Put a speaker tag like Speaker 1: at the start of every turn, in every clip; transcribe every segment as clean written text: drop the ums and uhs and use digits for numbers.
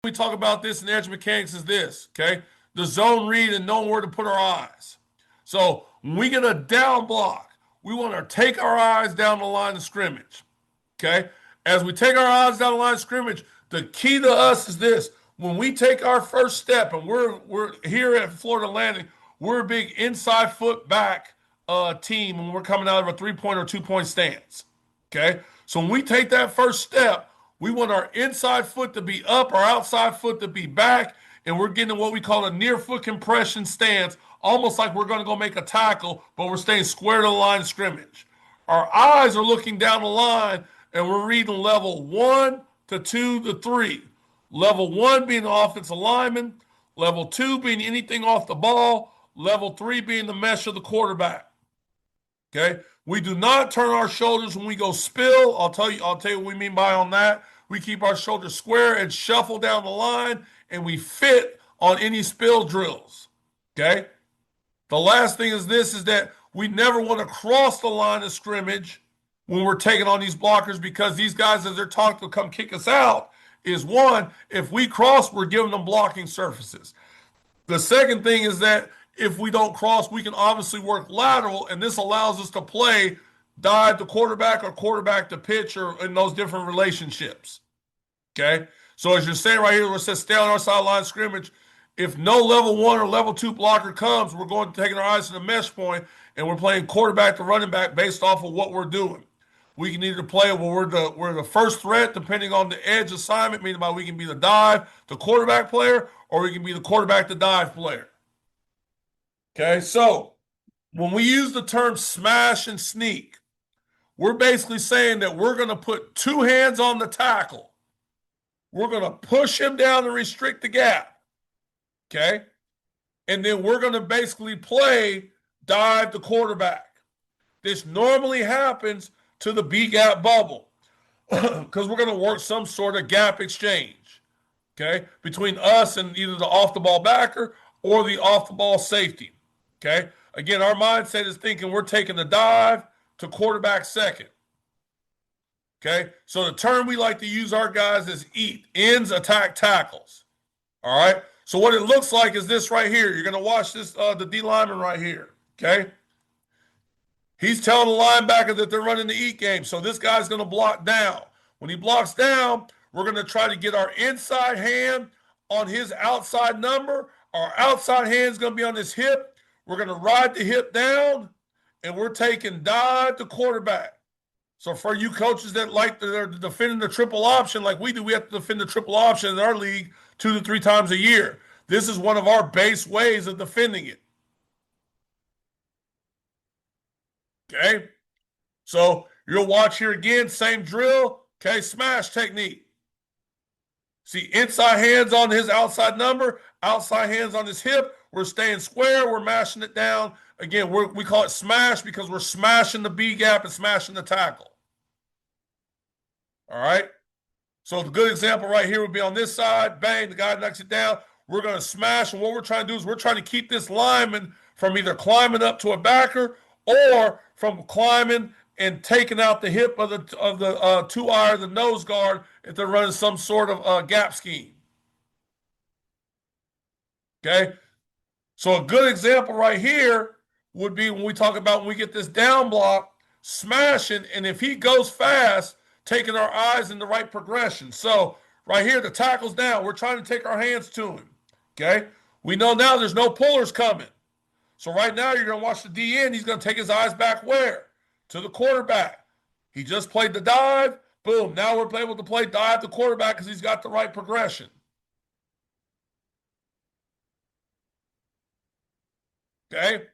Speaker 1: We talk about this in edge mechanics is this, okay? The zone read and knowing where to put our eyes. So when we get a down block, we want to take our eyes down the line of scrimmage, okay? As we take our eyes down the line of scrimmage, the key to us is this. When we take our first step, and we're here at Florida Landing, we're a big inside foot back team when we're coming out of a 3-point or 2-point stance, okay? So when we take that first step, we want our inside foot to be up, our outside foot to be back, and we're getting what we call a near foot compression stance, almost like we're going to go make a tackle, but we're staying square to the line of scrimmage. Our eyes are looking down the line, and we're reading level 1 to 2 to 3. Level 1 being the offensive lineman, level 2 being anything off the ball, level 3 being the mesh of the quarterback. Okay, we do not turn our shoulders when we go spill. I'll tell you what we mean by on that. We keep our shoulders square and shuffle down the line, and we fit on any spill drills. Okay. The last thing is this: is that we never want to cross the line of scrimmage when we're taking on these blockers, because these guys, as they're taught to come kick us out, is one, if we cross, we're giving them blocking surfaces. The second thing is that if we don't cross, we can obviously work lateral, and this allows us to play dive to quarterback or quarterback to pitch, or in those different relationships. Okay? So as you're saying right here, where it says stay on our sideline scrimmage, if no level 1 or level 2 blocker comes, we're going to take our eyes to the mesh point, and we're playing quarterback to running back based off of what we're doing. We can either play where we're the first threat, depending on the edge assignment, meaning by we can be the dive, the quarterback player, or we can be the quarterback, the dive player. Okay, so when we use the term smash and sneak, we're basically saying that we're going to put 2 hands on the tackle. We're going to push him down and restrict the gap. Okay, and then we're going to basically play dive the quarterback. This normally happens to the B-gap bubble because we're going to work some sort of gap exchange, okay, between us and either the off-the-ball backer or the off-the-ball safety, okay? Again, our mindset is thinking we're taking the dive to quarterback second, okay? So the term we like to use our guys is EAT, ends, attack, tackles, all right? So what it looks like is this right here. You're going to watch this, the D lineman right here, okay? He's telling the linebacker that they're running the EAT game. So this guy's going to block down. When he blocks down, we're going to try to get our inside hand on his outside number. Our outside hand is going to be on his hip. We're going to ride the hip down, and we're taking dive to quarterback. So for you coaches that like they're defending the triple option like we do, we have to defend the triple option in our league 2 to 3 times a year. This is one of our base ways of defending it. Okay, so you'll watch here again, same drill. Okay, smash technique. See, inside hands on his outside number, outside hands on his hip. We're staying square. We're mashing it down. Again, we call it smash because we're smashing the B gap and smashing the tackle. All right. So the good example right here would be on this side. Bang, the guy knocks it down. We're going to smash, and what we're trying to do is we're trying to keep this lineman from either climbing up to a backer or from climbing and taking out the hip of the 2-eye or the nose guard if they're running some sort of gap scheme. Okay, so a good example right here would be when we talk about when we get this down block, smashing, and if he goes fast, taking our eyes in the right progression. So right here, the tackle's down. We're trying to take our hands to him. Okay, we know now there's no pullers coming. So right now you're going to watch the DN. He's going to take his eyes back where? To the quarterback. He just played the dive. Boom. Now we're able to play dive the quarterback because he's got the right progression. Okay?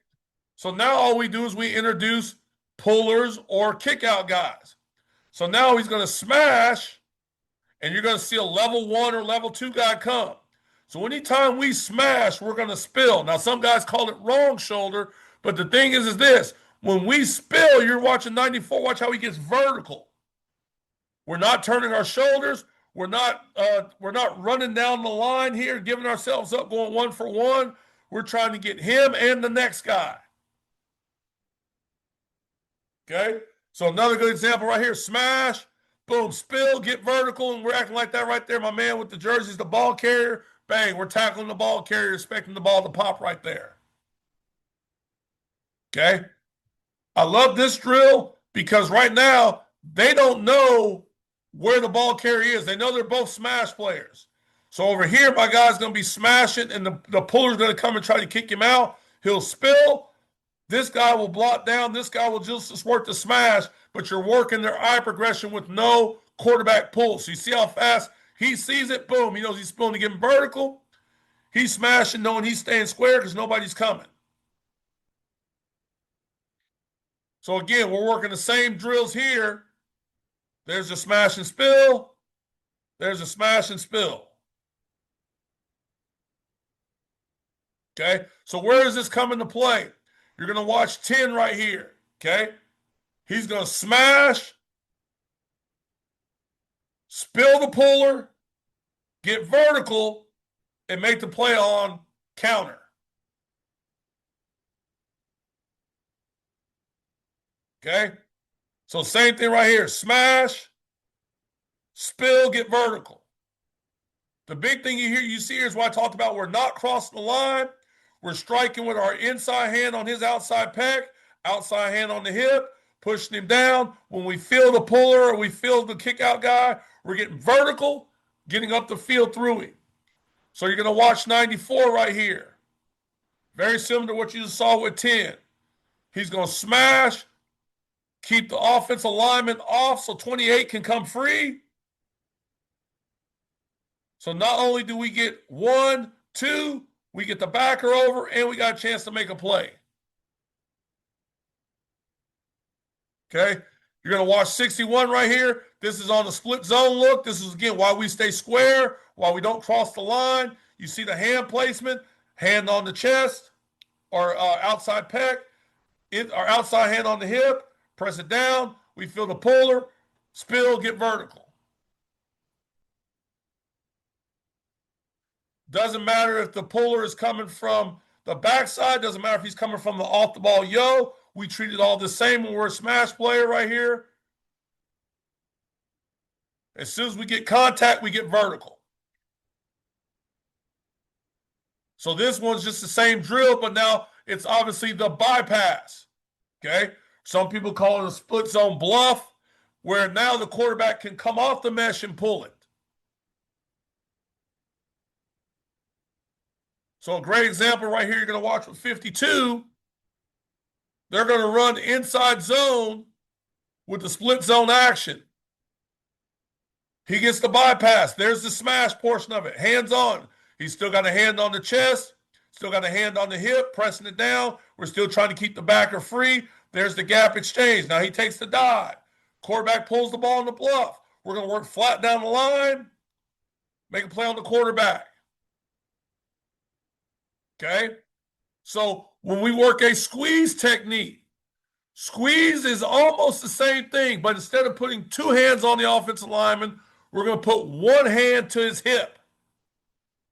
Speaker 1: So now all we do is we introduce pullers or kick out guys. So now he's going to smash, and you're going to see a level 1 or level 2 guy come. So anytime we smash, we're going to spill. Now, some guys call it wrong shoulder, but the thing is this. When we spill, you're watching 94, watch how he gets vertical. We're not turning our shoulders. We're not running down the line here, giving ourselves up, going 1 for 1. We're trying to get him and the next guy. Okay? So another good example right here, smash. Boom, spill, get vertical, and we're acting like that right there. My man with the jerseys, the ball carrier. Bang, we're tackling the ball carrier, expecting the ball to pop right there. Okay? I love this drill because right now they don't know where the ball carrier is. They know they're both smash players. So over here, my guy's going to be smashing, and the puller's going to come and try to kick him out. He'll spill. This guy will block down. This guy will just work the smash, but you're working their eye progression with no quarterback pull. So you see how fast he sees it? Boom. He knows he's spilling to get him vertical. He's smashing, knowing he's staying square because nobody's coming. So again, we're working the same drills here. There's a smash and spill. There's a smash and spill. Okay, so where does this come into play? You're going to watch 10 right here. Okay, he's going to smash, spill the puller, get vertical, and make the play on counter. Okay, so same thing right here. Smash, spill, get vertical. The big thing you see here is what I talked about. We're not crossing the line. We're striking with our inside hand on his outside pec, outside hand on the hip, pushing him down. When we feel the puller or we feel the kick out guy, we're getting vertical, getting up the field through him. So you're going to watch 94 right here. Very similar to what you just saw with 10. He's going to smash, keep the offensive lineman off so 28 can come free. So not only do we get 1, 2, we get the backer over, and we got a chance to make a play. Okay? You're going to watch 61 right here. This is on the split zone look. This is, again, why we stay square, why we don't cross the line. You see the hand placement, hand on the chest, or outside pec, our outside hand on the hip, press it down. We feel the puller, spill, get vertical. Doesn't matter if the puller is coming from the backside. Doesn't matter if he's coming from the off the ball yo. We treat it all the same when we're a smash player right here. As soon as we get contact, we get vertical. So this one's just the same drill, but now it's obviously the bypass. Okay? Some people call it a split zone bluff, where now the quarterback can come off the mesh and pull it. So a great example right here you're going to watch with 52. They're going to run inside zone with the split zone action. He gets the bypass. There's the smash portion of it. Hands on. He's still got a hand on the chest, still got a hand on the hip, pressing it down. We're still trying to keep the backer free. There's the gap exchange. Now he takes the dive. Quarterback pulls the ball in the bluff. We're going to work flat down the line, make a play on the quarterback. Okay? So when we work a squeeze technique, squeeze is almost the same thing, but instead of putting two hands on the offensive lineman, we're going to put one hand to his hip.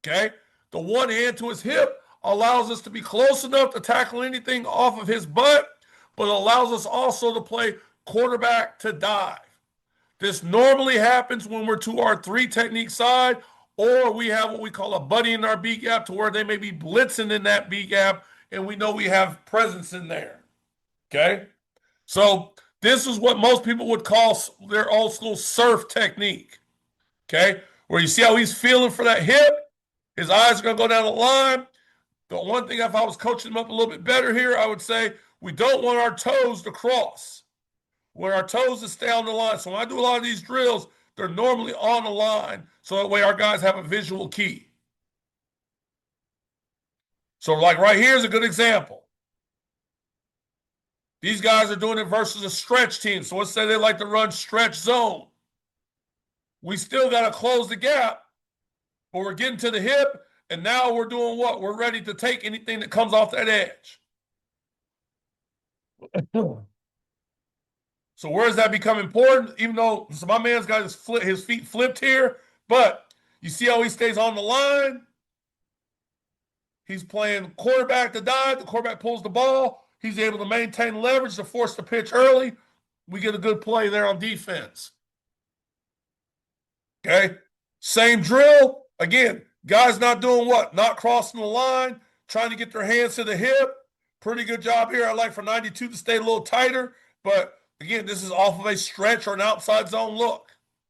Speaker 1: Okay? The one hand to his hip allows us to be close enough to tackle anything off of his butt, but it allows us also to play quarterback to dive. This normally happens when we're to our 3 technique side, or we have what we call a buddy in our B gap, to where they may be blitzing in that B gap, and we know we have presence in there. Okay? So this is what most people would call their old school surf technique. Okay? Where you see how he's feeling for that hip, his eyes are going to go down the line. The one thing, if I was coaching him up a little bit better here, I would say we don't want our toes to cross. We want our toes to stay on the line. So when I do a lot of these drills, they're normally on the line, so that way our guys have a visual key. So like right here is a good example. These guys are doing it versus a stretch team. So let's say they like to run stretch zone. We still got to close the gap, but we're getting to the hip, and now we're doing what? We're ready to take anything that comes off that edge. So where does that become important? Even though so my man's got his feet flipped here, but you see how he stays on the line? He's playing quarterback to dive. The quarterback pulls the ball. He's able to maintain leverage to force the pitch early. We get a good play there on defense. Okay. Same drill. Again, guys not doing what? Not crossing the line, trying to get their hands to the hip. Pretty good job here. I like for 92 to stay a little tighter. But again, this is off of a stretch or an outside zone look.